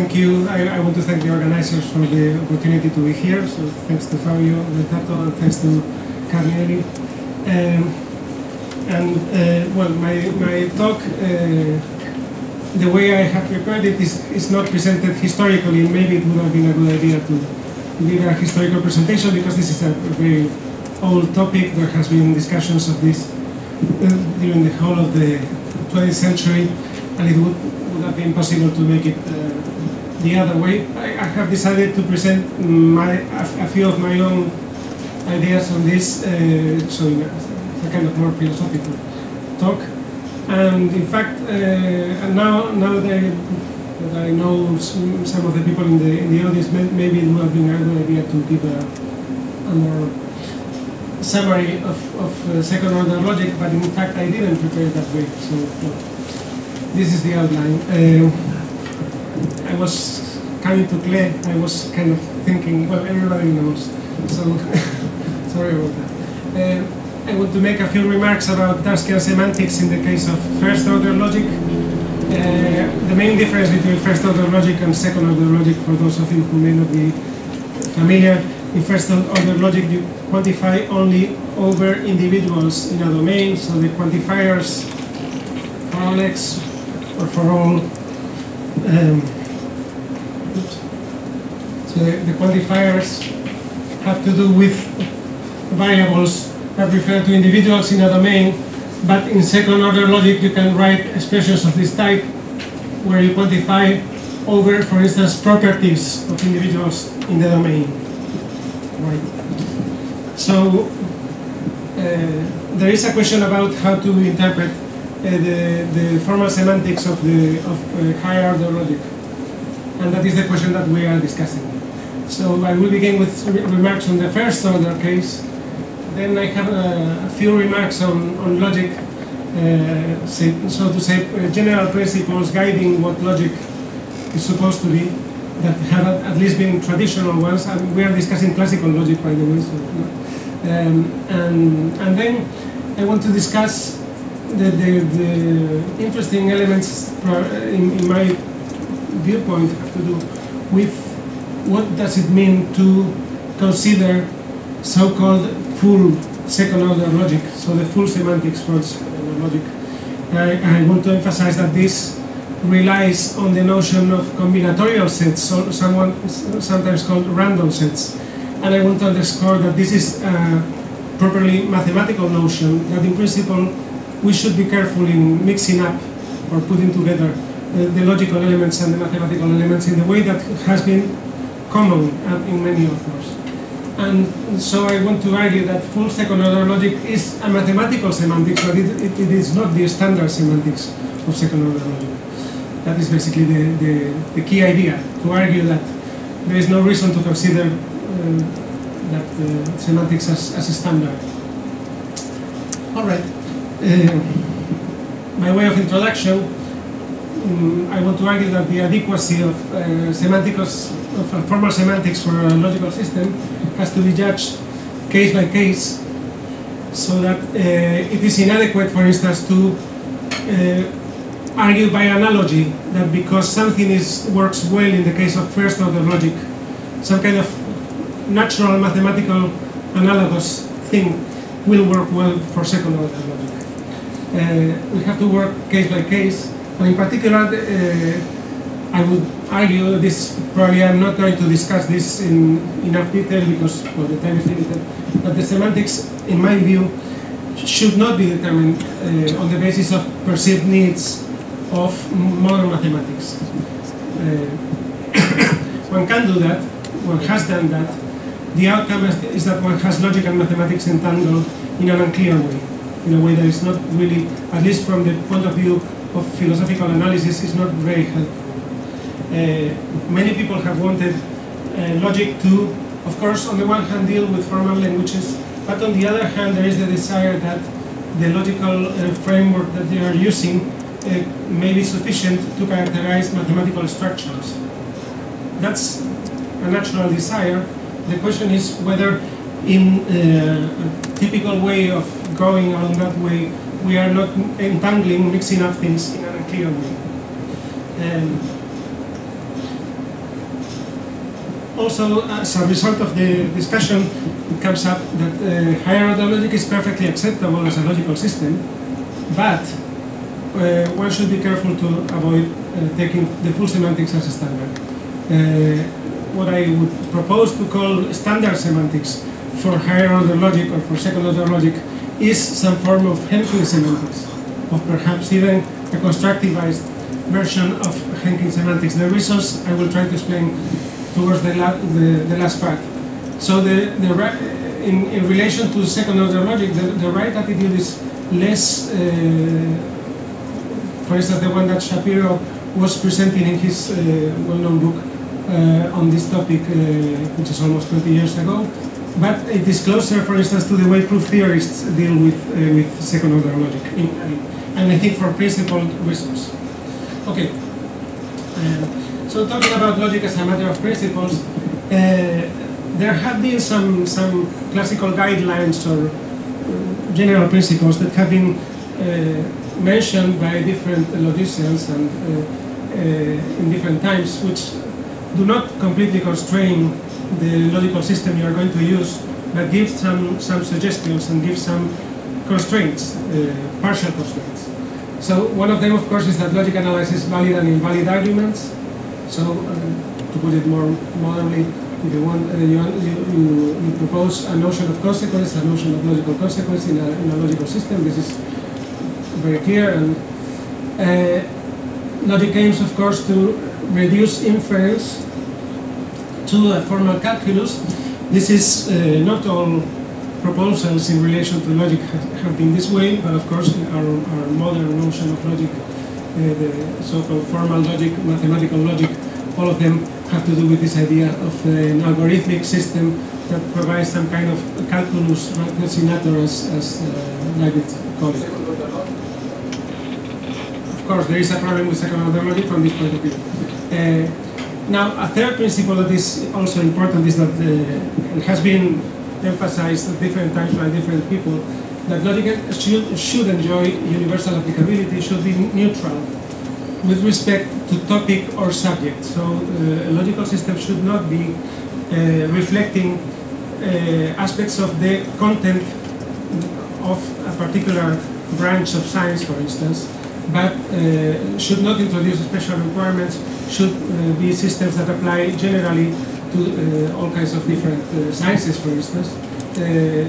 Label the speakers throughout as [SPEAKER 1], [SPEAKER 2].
[SPEAKER 1] thank you. I want to thank the organizers for the opportunity to be here. So thanks to Fabio Bertato and thanks to Carnieri. Well, my talk, the way I have prepared it is not presented historically. Maybe it would have been a good idea to give a historical presentation because this is a very old topic. There has been discussions of this during the whole of the 20th century, and it would have been possible to make it the other way. I have decided to present a few of my own ideas on this, so in a kind of more philosophical talk. And in fact, now that I know some of the people in the audience, maybe it would have been a good idea to give a more summary of second order logic, but in fact I didn't prepare it that way. So this is the outline. I was coming to Clay, I was kind of thinking, well, everybody knows, so sorry about that. I want to make a few remarks about Tarskian semantics in the case of first order logic. The main difference between first order logic and second order logic, for those of you who may not be familiar, in first order logic you quantify only over individuals in a domain, so the quantifiers for all x or for all so the quantifiers have to do with variables that refer to individuals in a domain, but in second order logic you can write expressions of this type where you quantify over, for instance, properties of individuals in the domain. Right. So there is a question about how to interpret the formal semantics of higher order logic, and that is the question that we are discussing. So I will begin with remarks on the first order case. Then I have a few remarks on logic, so to say, general principles guiding what logic is supposed to be, that have at least been traditional ones, and we are discussing classical logic, by the way. So, and then I want to discuss the interesting elements in my viewpoint have to do with what does it mean to consider so-called full second order logic, so the full semantics for second order logic. I want to emphasize that this relies on the notion of combinatorial sets, so sometimes called random sets. And I want to underscore that this is a properly mathematical notion, that in principle we should be careful in mixing up or putting together the logical elements and the mathematical elements in the way that has been common in many authors. And so I want to argue that full second order logic is a mathematical semantics, but it is not the standard semantics of second order logic. That is basically the key idea, to argue that there is no reason to consider that semantics as a standard. All right. By way of introduction, I want to argue that the adequacy of formal semantics for a logical system has to be judged case by case, so that it is inadequate, for instance, to argue by analogy that because something works well in the case of first order logic, some kind of natural mathematical analogous thing will work well for second order logic. We have to work case by case, and in particular I would argue this, probably I'm not going to discuss this in enough detail because well, the time is limited, but the semantics, in my view, should not be determined on the basis of perceived needs of modern mathematics. One can do that, one has done that. The outcome is that one has logic and mathematics entangled in an unclear way, in a way that is not really, at least from the point of view of philosophical analysis, is not very helpful. Many people have wanted logic to, of course, on the one hand deal with formal languages, but on the other hand there is the desire that the logical framework that they are using may be sufficient to characterize mathematical structures. That's a natural desire. The question is whether in a typical way of going along that way, we are not entangling, mixing up things in an unclear way. also, as a result of the discussion, it comes up that higher order logic is perfectly acceptable as a logical system, but one should be careful to avoid taking the full semantics as a standard. What I would propose to call standard semantics for higher order logic or for second order logic is some form of Henkin semantics, or perhaps even a constructivized version of Henkin semantics. The reasons I will try to explain towards the last part. So in relation to second order logic, the right attitude is less, for instance, the one that Shapiro was presenting in his well-known book on this topic, which is almost 20 years ago. But it is closer, for instance, to the way proof theorists deal with second order logic, and I think for principled reasons. Okay. So talking about logic as a matter of principles, there have been some classical guidelines or general principles that have been mentioned by different logicians and in different times, which do not completely constrain the logical system you are going to use, but give some suggestions and give some constraints, partial constraints. So one of them, of course, is that logic analyzes valid and invalid arguments. So to put it more modernly, if you want, you propose a notion of consequence, a notion of logical consequence in a logical system. This is very clear. And logic aims, of course, to reduce inference to a formal calculus. This is not all proposals in relation to logic have been this way, but of course our modern notion of logic, the so-called formal logic, mathematical logic, all of them have to do with this idea of an algorithmic system that provides some kind of calculus ratio as Leibniz called it. Of course, there is a problem with second order logic from this point of view. Now, a third principle that is also important is that it has been emphasized at different times by different people, that logic should enjoy universal applicability, should be neutral with respect to topic or subject. So a logical system should not be reflecting aspects of the content of a particular branch of science, for instance, but should not introduce special requirements, should be systems that apply generally to all kinds of different sciences, for instance.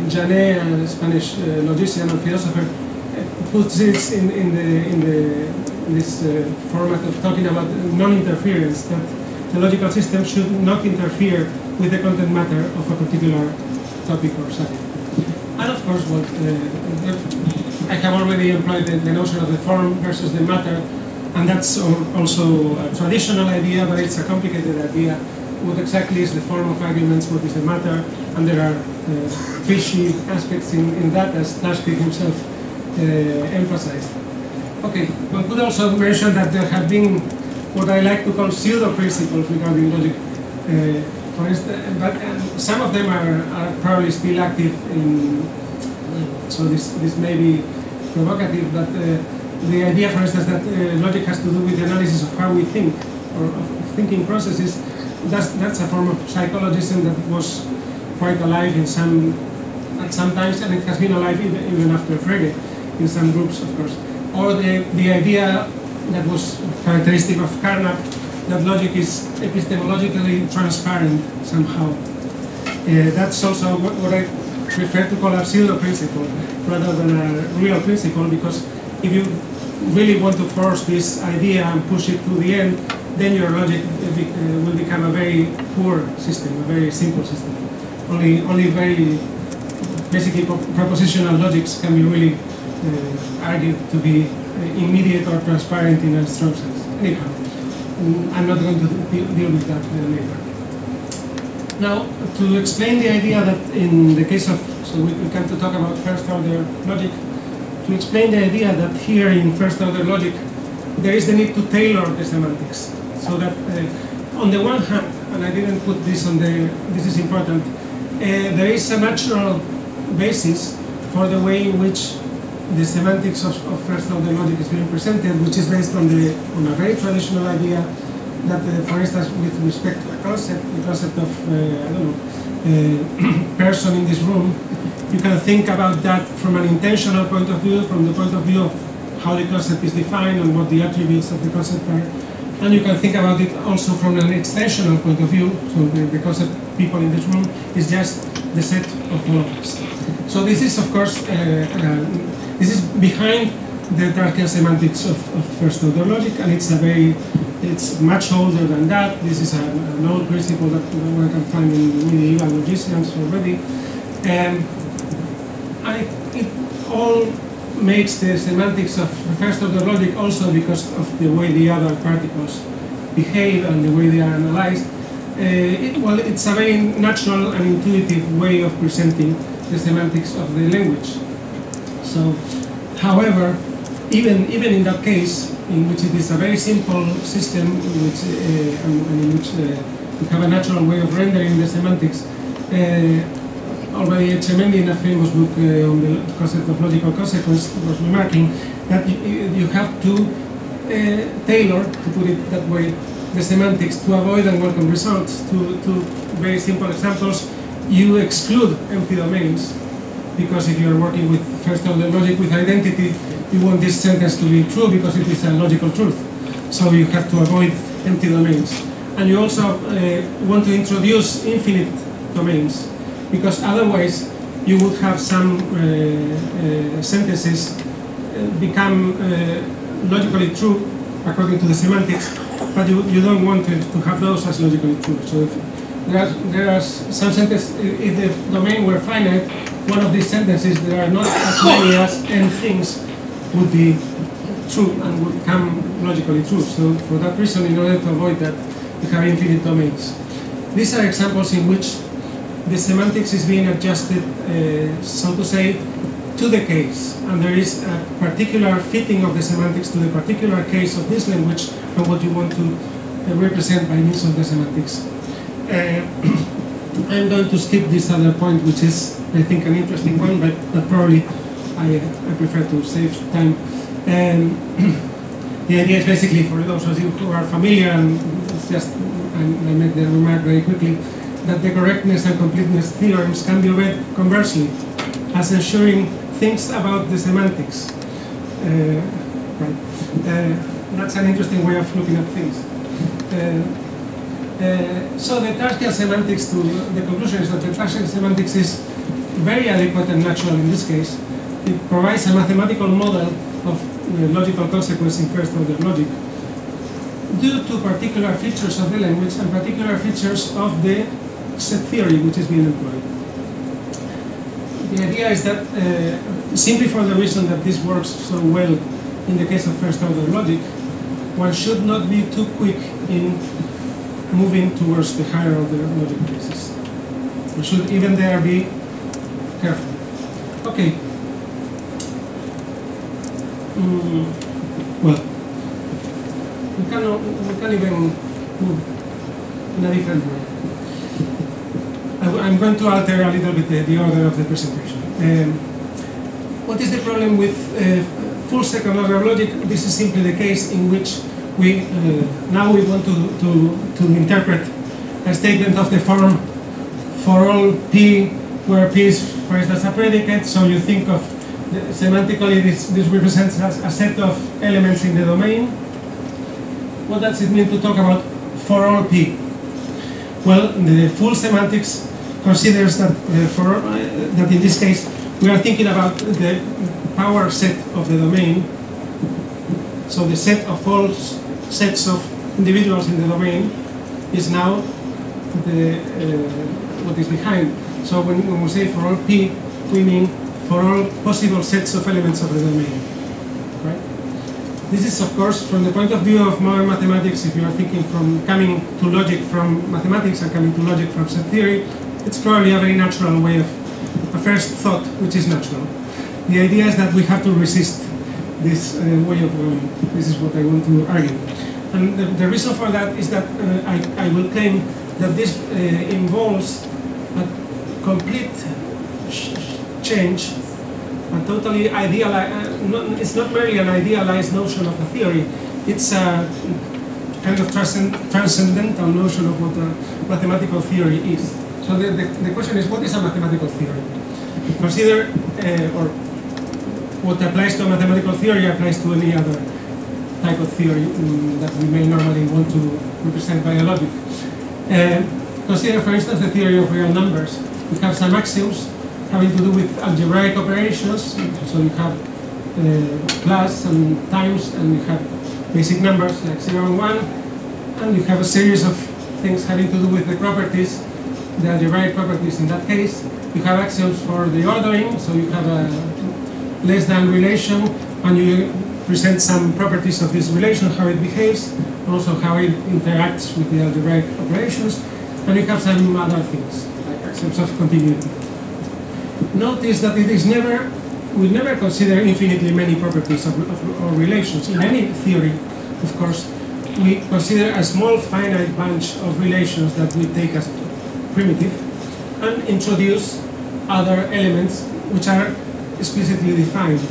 [SPEAKER 1] Janet, a Spanish logician and philosopher, puts this in this format of talking about non-interference, that the logical system should not interfere with the content matter of a particular topic or subject. And of course, what I have already employed the notion of the form versus the matter, and that's also a traditional idea, but it's a complicated idea. What exactly is the form of arguments, what is the matter, and there are fishy aspects in that, as Tarski himself emphasized. Okay, one could also mention that there have been what I like to call pseudo-principles regarding logic. For instance, but some of them are probably still active so this may be provocative, but the idea, for instance, that logic has to do with the analysis of how we think, or of thinking processes, that's a form of psychologism that was quite alive at some times, and it has been alive even after Frege, in some groups, of course. Or the idea that was characteristic of Carnap, that logic is epistemologically transparent somehow. That's also what I prefer to call a pseudo-principle rather than a real principle, because if you really want to force this idea and push it to the end, then your logic will become a very poor system, a very simple system. Only very basically propositional logics can be really argued to be immediate or transparent in a strong sense. Anyhow, I'm not going to deal with that later. Now, to explain the idea that in the case of, so we come to talk about first order logic, to explain the idea that here in first order logic, there is the need to tailor the semantics. So that on the one hand, and I didn't put this on the, this is important, there is a natural basis for the way in which the semantics of first order logic is being presented, which is based on a very traditional idea that, for instance, with respect to the concept of, I don't know, person in this room, you can think about that from an intentional point of view, from the point of view of how the concept is defined and what the attributes of the concept are. And you can think about it also from an extensional point of view. So the concept people in this room is just the set of all of us. So this is, of course, this is behind the Tarskian semantics of first-order logic, and it's much older than that. This is an old principle that one can find in medieval logicians already. And it all makes the semantics of first-order logic also because of the way the other particles behave and the way they are analyzed. Well, it's a very natural and intuitive way of presenting the semantics of the language. So, however, even in that case, in which it is a very simple system, in which we have a natural way of rendering the semantics, already Etchemendy, in a famous book on the concept of logical consequence, was remarking that you have to tailor, to put it that way, the semantics to avoid unwelcome results. Two very simple examples: you exclude empty domains, because if you are working with first-order logic with identity, you want this sentence to be true because it is a logical truth. So you have to avoid empty domains. And you also want to introduce infinite domains, because otherwise you would have some sentences become logically true according to the semantics, but you don't want to have those as logically true. So if there are some sentences, if the domain were finite, one of these sentences, there are not as many as n things, would be true and would come logically true. So for that reason, in order to avoid that, you have infinite domains. These are examples in which the semantics is being adjusted, so to say, to the case, and there is a particular fitting of the semantics to the particular case of this language and what you want to represent by means of the semantics. I'm going to skip this other point, which is, I think, an interesting one, but probably I prefer to save time. The idea is basically, for those of you who are familiar, and it's just, I make the remark very quickly, that the correctness and completeness theorems can be read conversely as ensuring things about the semantics. That's an interesting way of looking at things. So the Tarskian semantics, the conclusion is that the Tarskian semantics is very adequate and natural in this case. It provides a mathematical model of logical consequence in first-order logic due to particular features of the language and particular features of the set theory which is being employed. The idea is that simply for the reason that this works so well in the case of first-order logic, one should not be too quick in moving towards the higher order logic cases. We should even there be careful. Okay. Well, we can even move in a different way. I'm going to alter a little bit the order of the presentation. What is the problem with full second-order logic? This is simply the case in which we now we want to interpret a statement of the form for all P, where P is, for instance, a predicate. So you think of semantically this represents a set of elements in the domain. What does it mean to talk about for all P? Well, the full semantics considers that that in this case we are thinking about the power set of the domain. So the set of all sets of individuals in the domain is now what is behind. So when we say for all P, we mean for all possible sets of elements of the domain. Right? This is, of course, from the point of view of modern mathematics, if you are thinking from coming to logic from mathematics and coming to logic from set theory, it's probably a very natural way of a first thought, which is natural. The idea is that we have to resist this way of going. This is what I want to argue. And the reason for that is that I will claim that this involves a complete change, a totally idealized, it's not merely an idealized notion of a theory, it's a kind of transcendental notion of what a mathematical theory is. So the question is, what is a mathematical theory? Consider, or what applies to a mathematical theory applies to any other type of theory that we may normally want to represent by a logic. Consider, for instance, the theory of real numbers. We have some axioms having to do with algebraic operations. So you have plus and times, and you have basic numbers like 0 and 1, and you have a series of things having to do with the properties, the algebraic properties in that case. You have axioms for the ordering, so you have a less than relation, and you present some properties of this relation, how it behaves, also how it interacts with the algebraic operations, and you have some other things, like axioms of continuity. Notice that it is never, we never consider infinitely many properties of relations. In any theory, of course, we consider a small finite bunch of relations that we take as primitive and introduce other elements which are explicitly defined.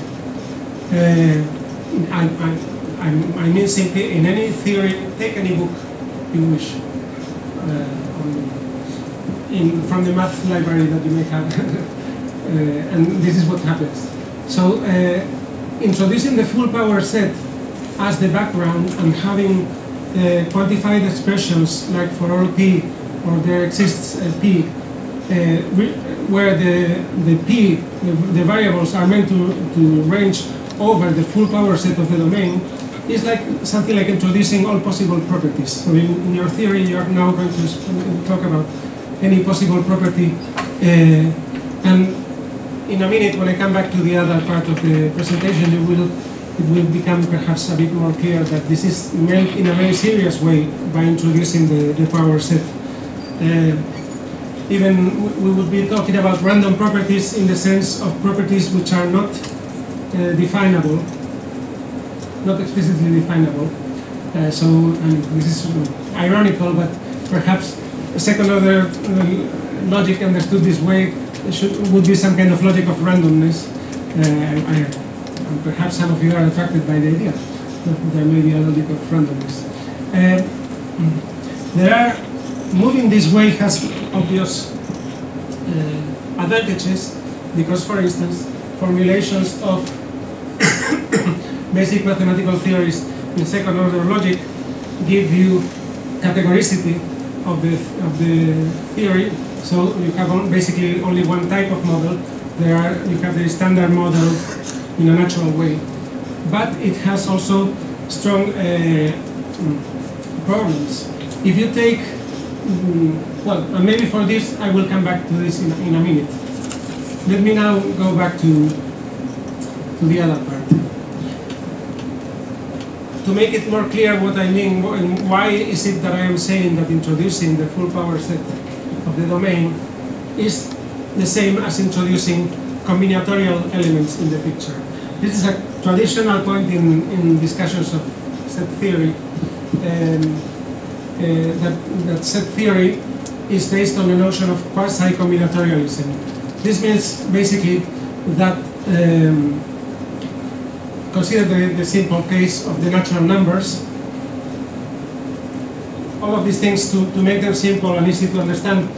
[SPEAKER 1] I mean simply, in any theory, take any book you wish from the math library that you may have, and this is what happens. So introducing the full power set as the background and having quantified expressions like for all p, or there exists a p, where the p, the variables are meant to range over the full power set of the domain, is like something like introducing all possible properties. So in your theory, you are now going to talk about any possible property, and in a minute, when I come back to the other part of the presentation, it will become perhaps a bit more clear that this is meant in a very serious way by introducing the power set. Even we would be talking about random properties in the sense of properties which are not definable, not explicitly definable. So this is ironical, but perhaps second order logic understood this way would be some kind of logic of randomness. And perhaps some of you are attracted by the idea that there may be a logic of randomness. Moving this way has obvious advantages, because, for instance, formulations of basic mathematical theories in second order logic give you categoricity of the theory. So you have basically only one type of model. You have the standard model in a natural way, but it has also strong problems. If you take, well, and maybe for this I will come back to this in a minute. Let me now go back to the other part. To make it more clear what I mean, and why is it that I am saying that introducing the full power set of the domain is the same as introducing combinatorial elements in the picture. This is a traditional point in discussions of set theory, that set theory is based on the notion of quasi-combinatorialism. This means basically that, consider the simple case of the natural numbers. All of these things, to make them simple and easy to understand,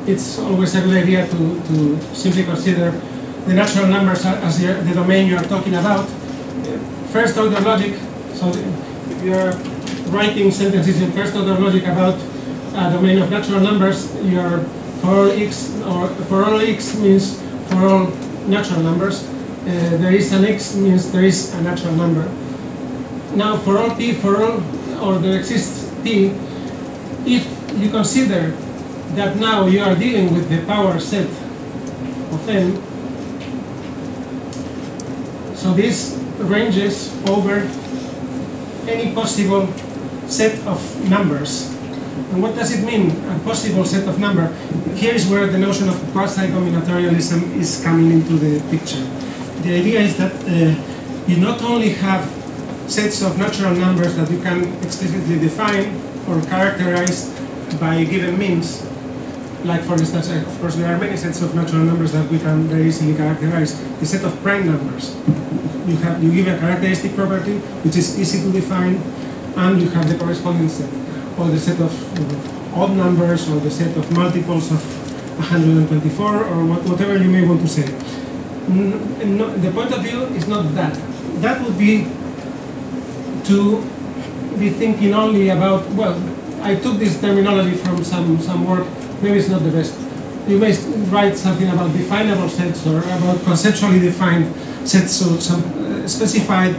[SPEAKER 1] it's always a good idea to simply consider the natural numbers as the domain you are talking about. First order logic, so if you are writing sentences in first order logic about a domain of natural numbers, you are for all x, or for all x means for all natural numbers. There is an x means there is a natural number. Now for all p, for all, or there exists p, if you consider that now you are dealing with the power set of n, so this ranges over any possible set of numbers. And what does it mean, a possible set of number? Here is where the notion of quasi-combinatorialism is coming into the picture. The idea is that you not only have sets of natural numbers that you can explicitly define or characterize by given means, like for instance, of course there are many sets of natural numbers that we can very easily characterize. The set of prime numbers. You give a characteristic property which is easy to define, and you have the corresponding set, or the set of odd numbers, or the set of multiples of 124, or whatever you may want to say. The point of view is not that. That would be to be thinking only about, well, I took this terminology from some work, maybe it's not the best. You may write something about definable sets or about conceptually defined sets, so some specified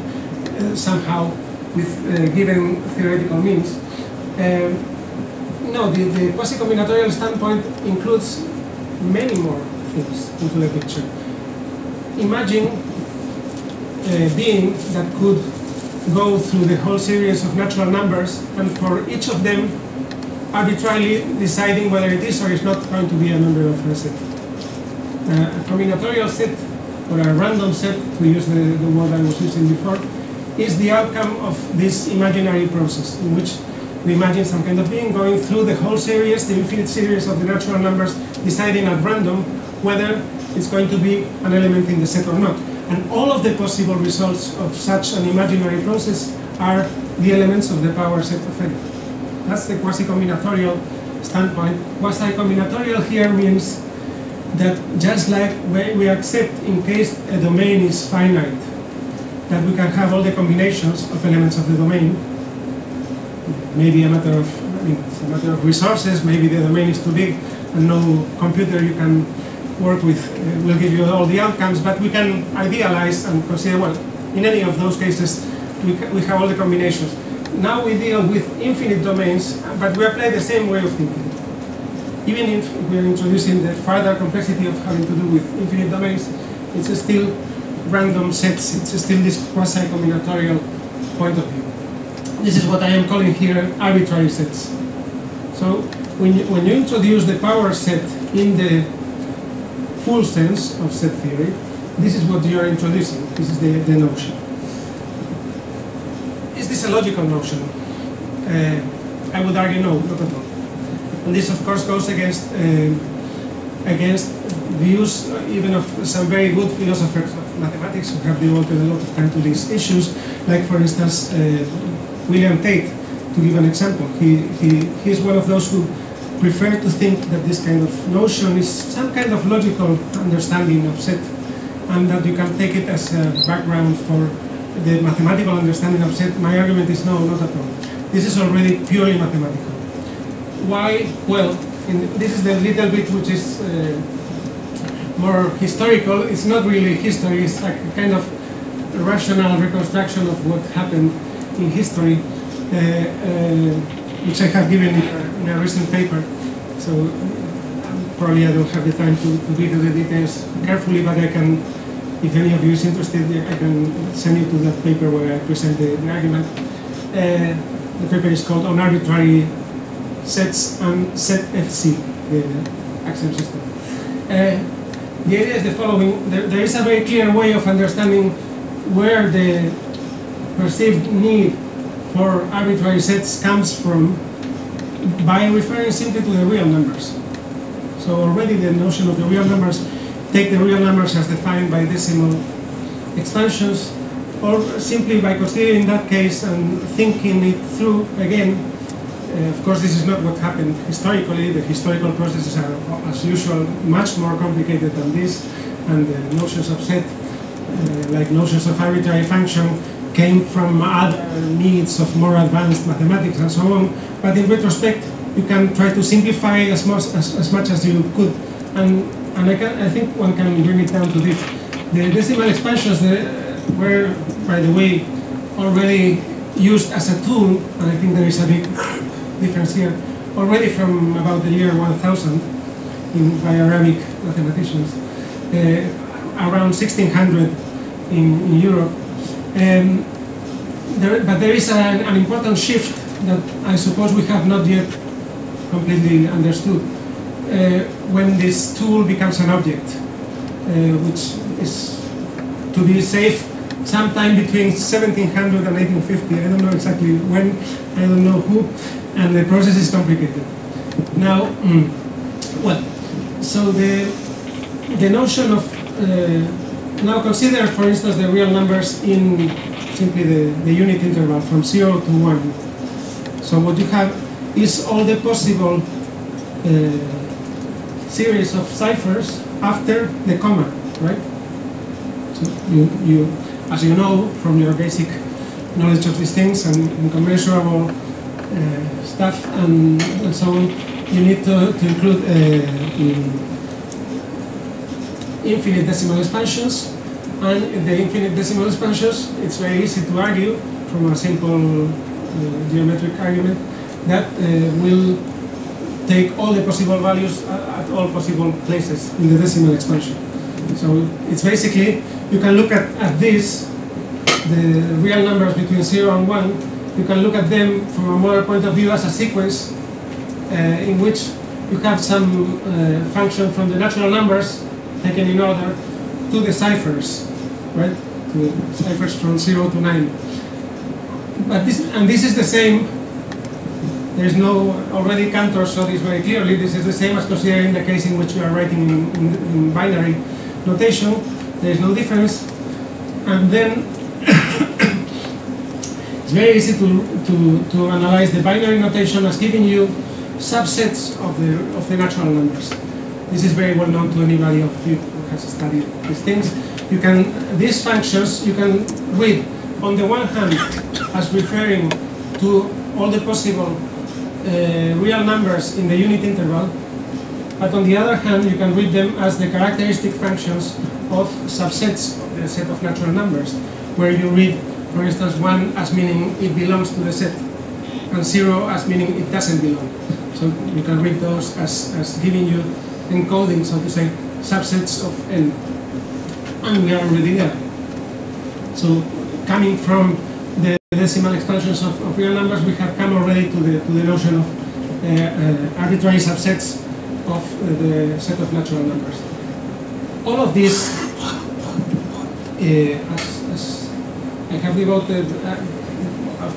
[SPEAKER 1] somehow with given theoretical means. No, the quasi-combinatorial standpoint includes many more things into the picture. Imagine a being that could go through the whole series of natural numbers and for each of them arbitrarily deciding whether it is or is not going to be a member of a set. A combinatorial set, or a random set, to use the word I was using before, is the outcome of this imaginary process in which we imagine some kind of being going through the whole series, the infinite series of the natural numbers, deciding at random whether it's going to be an element in the set or not. And all of the possible results of such an imaginary process are the elements of the power set of N. That's the quasi-combinatorial standpoint. Quasi-combinatorial here means that just like we accept in case a domain is finite, that we can have all the combinations of elements of the domain. Maybe a matter of, it's a matter of resources, maybe the domain is too big and no computer you can work with will give you all the outcomes, but we can idealize and consider, well, in any of those cases, we have all the combinations. Now we deal with infinite domains, but we apply the same way of thinking. Even if we're introducing the further complexity of having to do with infinite domains, it's still random sets, it's still this quasi-combinatorial point of view. This is what I am calling here arbitrary sets. So when you introduce the power set in the full sense of set theory, this is what you are introducing. This is the notion. Is this a logical notion? I would argue no, not at all. And this, of course, goes against views even of some very good philosophers of mathematics who have devoted a lot of time to these issues, like, for instance, William Tate, to give an example. He is one of those who prefer to think that this kind of notion is some kind of logical understanding of set, and that you can take it as a background for the mathematical understanding of set. My argument is no, not at all. This is already purely mathematical. Why? Well, this is the little bit which is more historical. It's not really history, it's like a kind of rational reconstruction of what happened in history, which I have given in a recent paper. So probably I don't have the time to read the details carefully, but I can, if any of you is interested, I can send you to that paper where I present the argument. The paper is called On Arbitrary Sets and Set FC, the axiom system. The idea is the following. There is a very clear way of understanding where the perceived need for arbitrary sets comes from by referring simply to the real numbers. So already the notion of the real numbers, take the real numbers as defined by decimal expansions, or simply by considering that case and thinking it through again. Of course, this is not what happened historically. The historical processes are, as usual, much more complicated than this, and the notions of set, like notions of arbitrary function, came from other needs of more advanced mathematics and so on. But in retrospect, you can try to simplify as much as you could, and I think one can bring it down to this. The decimal expansions were, by the way, already used as a tool, and I think there is a big difference here, already from about the year 1000 by Arabic mathematicians, around 1600 in Europe. But there is an important shift that I suppose we have not yet completely understood when this tool becomes an object, which is to be safe sometime between 1700 and 1850. I don't know exactly when, I don't know who, and the process is complicated. Now, well, so the notion of Now consider, for instance, the real numbers in simply the unit interval from 0 to 1. So what you have is all the possible series of ciphers after the comma, right? So you, as you know from your basic knowledge of these things and incommensurable stuff and so on, you need to include infinite decimal expansions, and in the infinite decimal expansions, it's very easy to argue from a simple geometric argument that will take all the possible values at all possible places in the decimal expansion. So it's basically, you can look at this, the real numbers between 0 and 1, you can look at them from a model point of view as a sequence in which you have some function from the natural numbers taken in order to the ciphers, right? To the ciphers from 0 to 9. But this is the same. There is no, already Cantor saw this very clearly. This is the same as considering the case in which we are writing in binary notation. There is no difference. And then it's very easy to analyze the binary notation as giving you subsets of the natural numbers. This is very well known to anybody of you who has studied these things. You can, these functions you can read on the one hand as referring to all the possible real numbers in the unit interval, but on the other hand you can read them as the characteristic functions of subsets of the set of natural numbers, where you read, for instance, 1 as meaning it belongs to the set, and 0 as meaning it doesn't belong. So you can read those as giving you encoding, so to say, subsets of n. And we are already there. So coming from the decimal expansions of real numbers, we have come already to the notion of arbitrary subsets of the set of natural numbers. All of this, as I have devoted,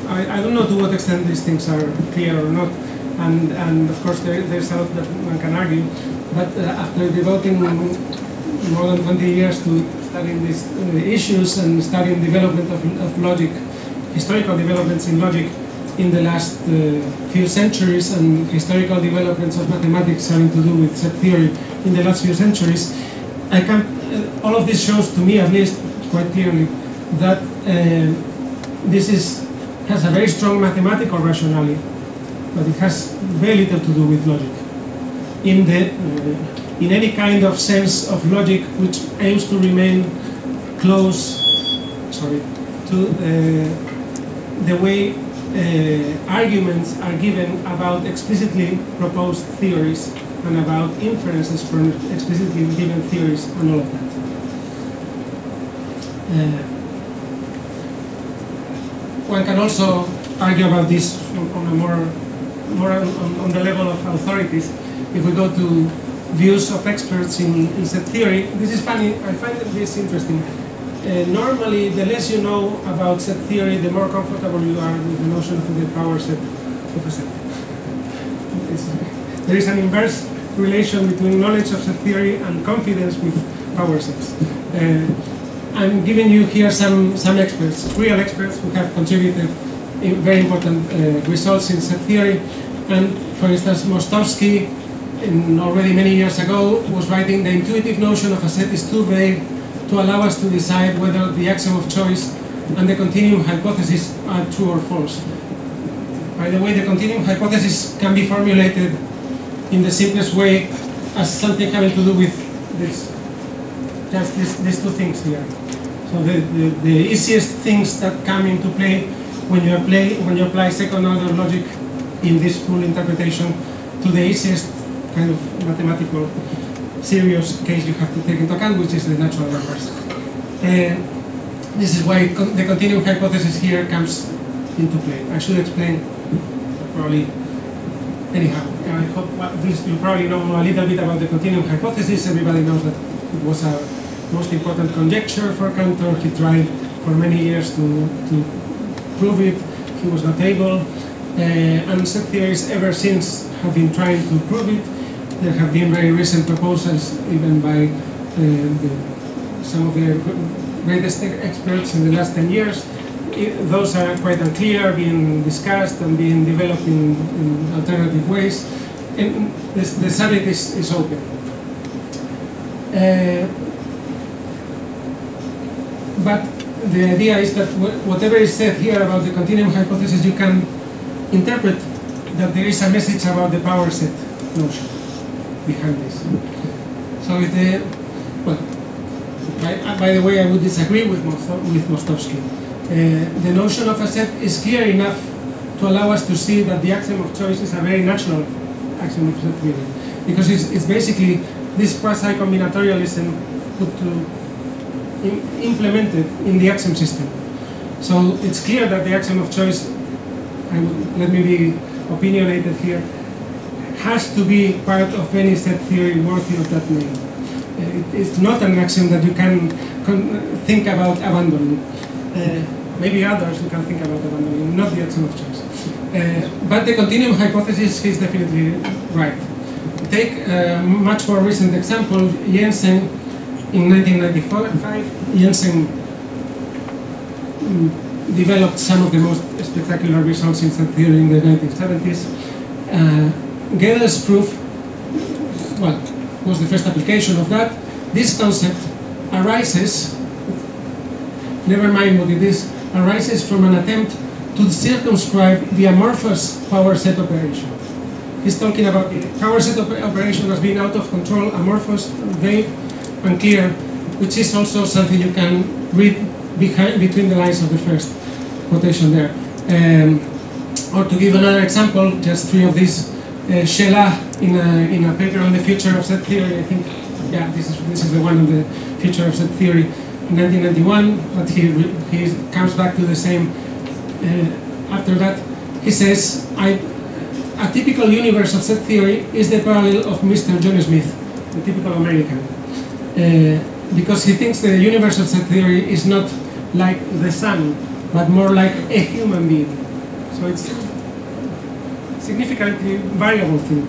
[SPEAKER 1] I don't know to what extent these things are clear or not, and of course there's a lot that one can argue, but after devoting more than 20 years to studying these issues and studying development of logic, historical developments in logic in the last few centuries, and historical developments of mathematics having to do with set theory in the last few centuries, I can, all of this shows to me at least quite clearly that this has a very strong mathematical rationality, but it has very little to do with logic. In any kind of sense of logic which aims to remain close, to the way arguments are given about explicitly proposed theories and about inferences from explicitly given theories and all of that. One can also argue about this on a more on the level of authorities. If we go to views of experts in set theory, this is funny. I find this interesting. Normally, the less you know about set theory, the more comfortable you are with the notion of the power set of a set. There is an inverse relation between knowledge of set theory and confidence with power sets. I'm giving you here some experts, real experts, who have contributed in very important results in set theory. And for instance, Mostovsky, already many years ago, was writing, the intuitive notion of a set is too vague to allow us to decide whether the axiom of choice and the continuum hypothesis are true or false. By the way, the continuum hypothesis can be formulated in the simplest way as something having to do with this, just these two things here. So the easiest things that come into play when you apply second order logic in this full interpretation to the easiest kind of mathematical serious case you have to take into account, which is the natural numbers. This is why the continuum hypothesis here comes into play. I should explain probably anyhow. I hope you probably know a little bit about the continuum hypothesis. Everybody knows that it was a most important conjecture for Cantor. He tried for many years to prove it. He was not able. And set theorists ever since have been trying to prove it. There have been very recent proposals, even by the some of the greatest experts in the last 10 years. Those are quite unclear, being discussed and being developed in alternative ways. And the subject is open. But the idea is that whatever is said here about the continuum hypothesis, you can interpret that there is a message about the power set notion behind this. So if by the way, I would disagree with Mostovsky. The notion of a set is clear enough to allow us to see that the axiom of choice is a very natural axiom of set theory, because it's basically this quasi-combinatorialism put to implemented in the axiom system. So it's clear that the axiom of choice, let me be opinionated here, has to be part of any set theory worthy of that name. It's not an axiom that you can think about abandoning. Maybe others you can think about abandoning, not the axiom of choice. But the continuum hypothesis is definitely right. Take a much more recent example, Jensen in 1995. Jensen developed some of the most spectacular results in set theory in the 1970s. Gödel's proof, well, was the first application of that. This concept arises, never mind what it is, arises from an attempt to circumscribe the amorphous power set operation. He's talking about the power set operation as being out of control, amorphous, vague, unclear, which is also something you can read between the lines of the first quotation there. Or to give another example, just three of these, Shelah in a paper on the future of set theory, I think, yeah, this is the one on the future of set theory in 1991, but he comes back to the same after that. He says, a typical universe of set theory is the parallel of Mr. John Smith, the typical American. Because he thinks the universe of set theory is not like the sun, but more like a human being. So it's a significantly variable thing.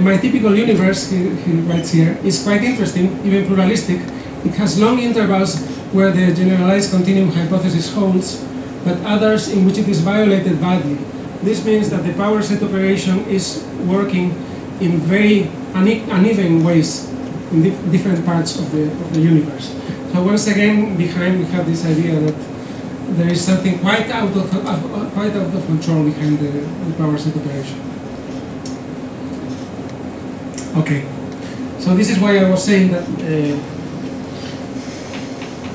[SPEAKER 1] My typical universe, he writes here, is quite interesting, even pluralistic. It has long intervals where the generalized continuum hypothesis holds, but others in which it is violated badly. This means that the power set operation is working in very uneven ways in different parts of the universe. So once again, behind we have this idea that there is something quite out of control behind the power set operation. Okay, so this is why I was saying that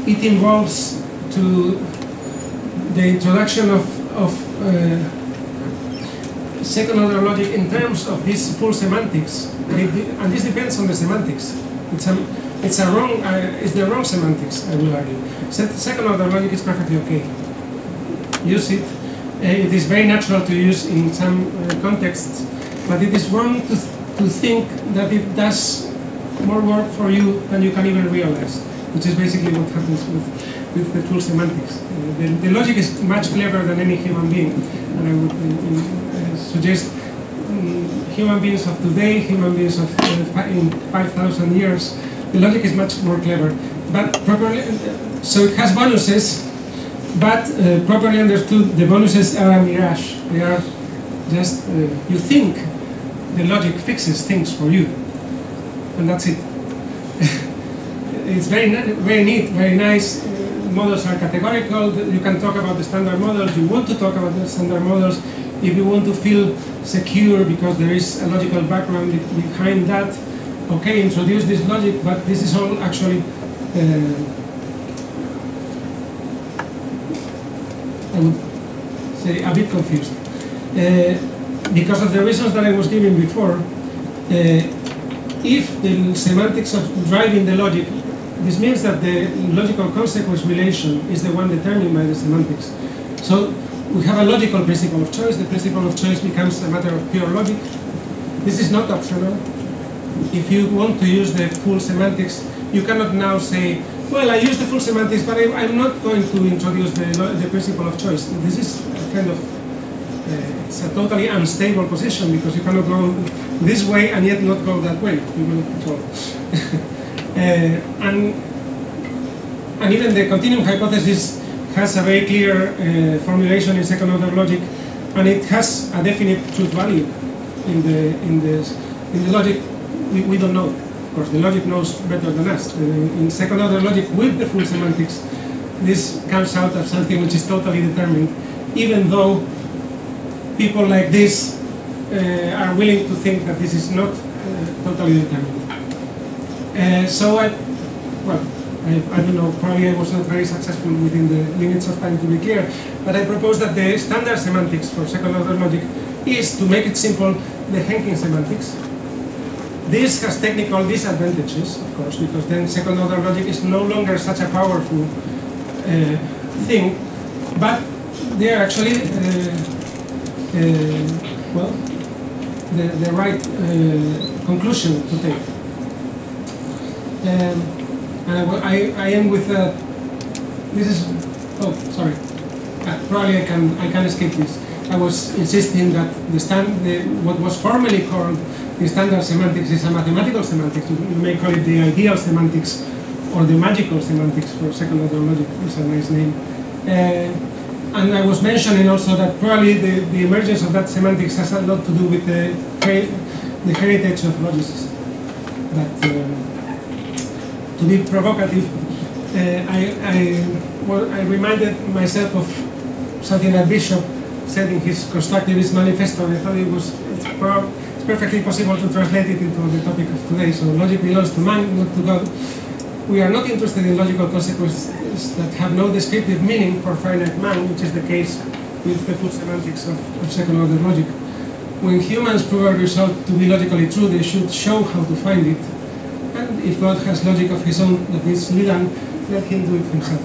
[SPEAKER 1] it involves to the introduction of second order logic in terms of this full semantics, and this depends on the semantics. It's the wrong semantics, I will argue. Second order logic is perfectly okay. Use it. It is very natural to use in some contexts, but it is wrong to think that it does more work for you than you can even realize, which is basically what happens with the full semantics. The logic is much cleverer than any human being, and I would suggest human beings of today, human beings of in 5,000 years, the logic is much more clever. But properly, so it has bonuses, but properly understood, the bonuses are a mirage. They are just, you think the logic fixes things for you, and that's it. It's very neat, very nice. Models are categorical. You can talk about the standard models. You want to talk about the standard models if you want to feel secure because there is a logical background behind that. Okay, introduce this logic, but this is all actually, I would say, a bit confused. Because of the reasons that I was giving before, if the semantics of driving the logic, this means that the logical consequence relation is the one determined by the semantics. So we have a logical principle of choice. The principle of choice becomes a matter of pure logic. This is not optional. If you want to use the full semantics, you cannot now say, well, I use the full semantics, but I'm not going to introduce the principle of choice. This is kind of, it's a totally unstable position because you cannot go this way and yet not go that way. You will fall. And And even the continuum hypothesis has a very clear formulation in second order logic, and it has a definite truth value in the logic. We don't know. Of course, the logic knows better than us. In second order logic with the full semantics, this comes out as something which is totally determined, even though people like this are willing to think that this is not totally determined. I don't know, probably I was not very successful within the limits of time to be clear, but I propose that the standard semantics for second order logic is, to make it simple, the Henkin semantics. This has technical disadvantages, of course, because then second order logic is no longer such a powerful thing, but they are actually the right conclusion to take. I end with this is. Oh, sorry. Probably I can escape this. I was insisting that what was formerly called the standard semantics is a mathematical semantics. You may call it the ideal semantics or the magical semantics for second order logic. It's a nice name. And I was mentioning also that probably the emergence of that semantics has a lot to do with the heritage of logicists. That. To be provocative, I reminded myself of something that Bishop said in his Constructivist Manifesto, and I thought it's perfectly possible to translate it into the topic of today. So logic belongs to man, not to God. We are not interested in logical consequences that have no descriptive meaning for finite man, which is the case with the full semantics of second order logic. When humans prove a result to be logically true, they should show how to find it. And if God has logic of his own that is hidden, let him do it himself.